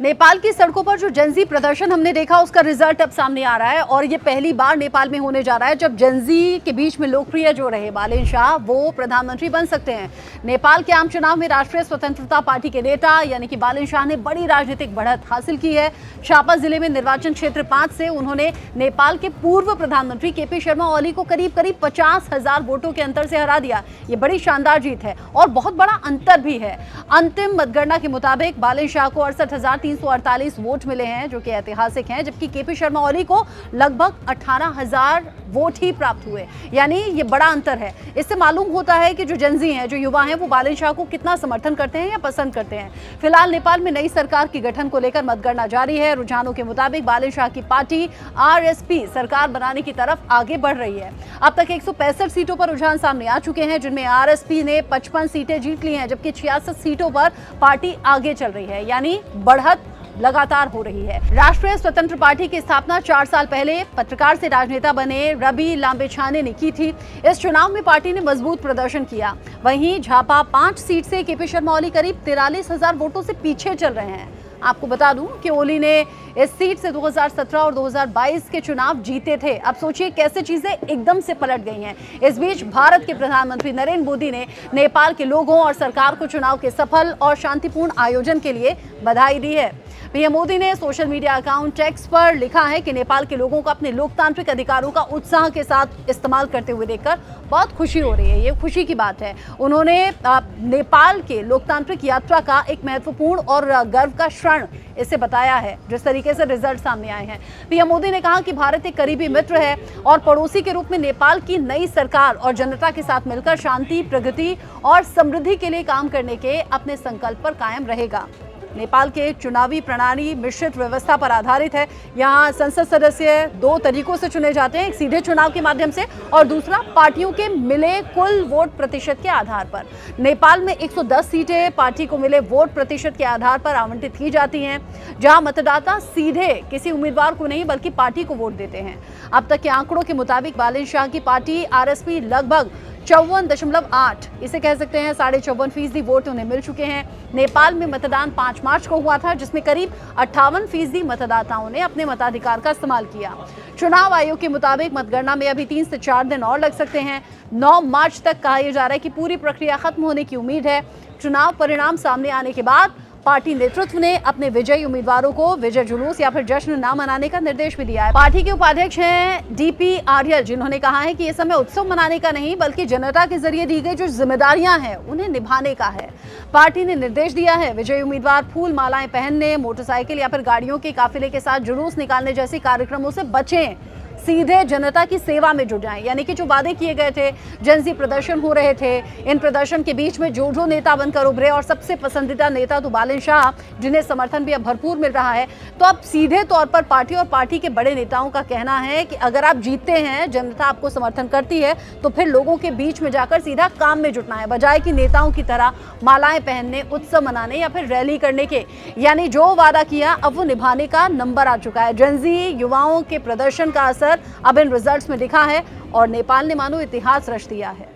नेपाल की सड़कों पर जो जेनजी प्रदर्शन हमने देखा उसका रिजल्ट अब सामने आ रहा है और ये पहली बार नेपाल में होने जा रहा है जब जेनजी के बीच में लोकप्रिय जो रहे बालेन शाह वो प्रधानमंत्री बन सकते हैं। नेपाल के आम चुनाव में राष्ट्रीय स्वतंत्रता पार्टी के नेता यानी कि बालेन शाह ने बड़ी राजनीतिक बढ़त हासिल की है। झापा जिले में निर्वाचन क्षेत्र 5 से उन्होंने नेपाल के पूर्व प्रधानमंत्री केपी शर्मा ओली को करीब 50,000 वोटों के अंतर से हरा दिया। ये बड़ी शानदार जीत है और बहुत बड़ा अंतर भी है। अंतिम मतगणना के मुताबिक बालेन शाह को 68,348 वोट मिले हैं जो कि ऐतिहासिक हैं, जबकि केपी शर्मा ओली को लगभग 18,000 वोट ही प्राप्त हुए। यानी ये बड़ा अंतर है। इससे मालूम होता है कि जो जेनजी हैं, जो युवा हैं, वो बालेन शाह को कितना समर्थन करते हैं या पसंद करते हैं। फिलहाल नेपाल में नई सरकार की गठन को लेकर मतगणना जारी है। रुझानों के मुताबिक बालेन शाह की पार्टी आरएसपी सरकार बनाने की तरफ आगे बढ़ रही है। अब तक 165 सीटों पर रुझान सामने आ चुके हैं, जिनमें आरएसपी ने 55 सीटें जीत ली हैं, जबकि 66 सीटों पर पार्टी आगे चल रही है। यानी बढ़त लगातार हो रही है। राष्ट्रीय स्वतंत्र पार्टी की स्थापना 4 साल पहले पत्रकार से राजनेता बने रवि लाम्बेछाने ने की थी। इस चुनाव में पार्टी ने मजबूत प्रदर्शन किया। वहीं झापा 5 सीट से केपी शर्मा ओली करीब 43,000 वोटों से पीछे चल रहे हैं। आपको बता दूं कि ओली ने इस सीट से 2017 और 2022 के चुनाव जीते थे। अब सोचिए कैसे चीजें एकदम से पलट गई हैं। इस बीच भारत के प्रधानमंत्री नरेंद्र मोदी ने नेपाल के लोगों और सरकार को चुनाव के सफल और शांतिपूर्ण आयोजन के लिए बधाई दी है। पीएम मोदी ने सोशल मीडिया अकाउंट एक्स पर लिखा है कि नेपाल के लोगों को अपने लोकतांत्रिक अधिकारों का उत्साह के साथ इस्तेमाल करते हुए देखकर बहुत खुशी हो रही है। ये खुशी की बात है। उन्होंने नेपाल के लोकतांत्रिक यात्रा का एक महत्वपूर्ण और गर्व का क्षण इसे बताया है, जिस तरीके से रिजल्ट सामने आए हैं। पीएम मोदी ने कहा कि भारत एक करीबी मित्र है और पड़ोसी के रूप में नेपाल की नई सरकार और जनता के साथ मिलकर शांति, प्रगति और समृद्धि के लिए काम करने के अपने संकल्प पर कायम रहेगा। नेपाल के चुनावी प्रणाली मिश्रित व्यवस्था पर आधारित है। यहाँ संसद सदस्य 2 तरीकों से चुने जाते हैं, एक सीधे चुनाव के माध्यम से और दूसरा पार्टियों के मिले कुल वोट प्रतिशत के आधार पर। नेपाल में 110 सीटें पार्टी को मिले वोट प्रतिशत के आधार पर आवंटित की जाती हैं, जहां मतदाता सीधे किसी उम्मीदवार को नहीं बल्कि पार्टी को वोट देते हैं। अब तक के आंकड़ों के मुताबिक बालेन शाह की पार्टी आरएसपी लगभग 54.8 इसे कह सकते हैं 54.5% वोट उन्हें मिल चुके हैं। नेपाल में मतदान 5 मार्च को हुआ था, जिसमें करीब 58% मतदाताओं ने अपने मताधिकार का इस्तेमाल किया। चुनाव आयोग के मुताबिक मतगणना में अभी 3 से 4 दिन और लग सकते हैं। 9 मार्च तक कहा यह जा रहा है कि पूरी प्रक्रिया खत्म होने की उम्मीद है। चुनाव परिणाम सामने आने के बाद पार्टी नेतृत्व ने अपने विजयी उम्मीदवारों को विजय जुलूस या फिर जश्न न मनाने का निर्देश भी दिया है। पार्टी के उपाध्यक्ष हैं डीपी आर्यल, जिन्होंने कहा है कि ये समय उत्सव मनाने का नहीं बल्कि जनता के जरिए दी गई जो जिम्मेदारियां हैं उन्हें निभाने का है। पार्टी ने निर्देश दिया है विजयी उम्मीदवार फूल मालाएं पहनने, मोटरसाइकिल या फिर गाड़ियों के काफिले के साथ जुलूस निकालने जैसे कार्यक्रमों से बचें, सीधे जनता की सेवा में जुट जाएं। यानी कि जो वादे किए गए थे, जेनजी प्रदर्शन हो रहे थे, इन प्रदर्शन के बीच में जो नेता बनकर उभरे और सबसे पसंदीदा नेता तो बालेन शाह, जिन्हें समर्थन भी अब भरपूर मिल रहा है, तो अब सीधे तौर पर पार्टी और पार्टी के बड़े नेताओं का कहना है कि अगर आप जीतते हैं, जनता आपको समर्थन करती है, तो फिर लोगों के बीच में जाकर सीधा काम में जुटना है, बजाय कि नेताओं की तरह मालाएं पहनने, उत्सव मनाने या फिर रैली करने के। यानी जो वादा किया अब वो निभाने का नंबर आ चुका है। जेनजी युवाओं के प्रदर्शन का असर अब इन रिजल्ट्स में दिखा है और नेपाल ने मानो इतिहास रच दिया है।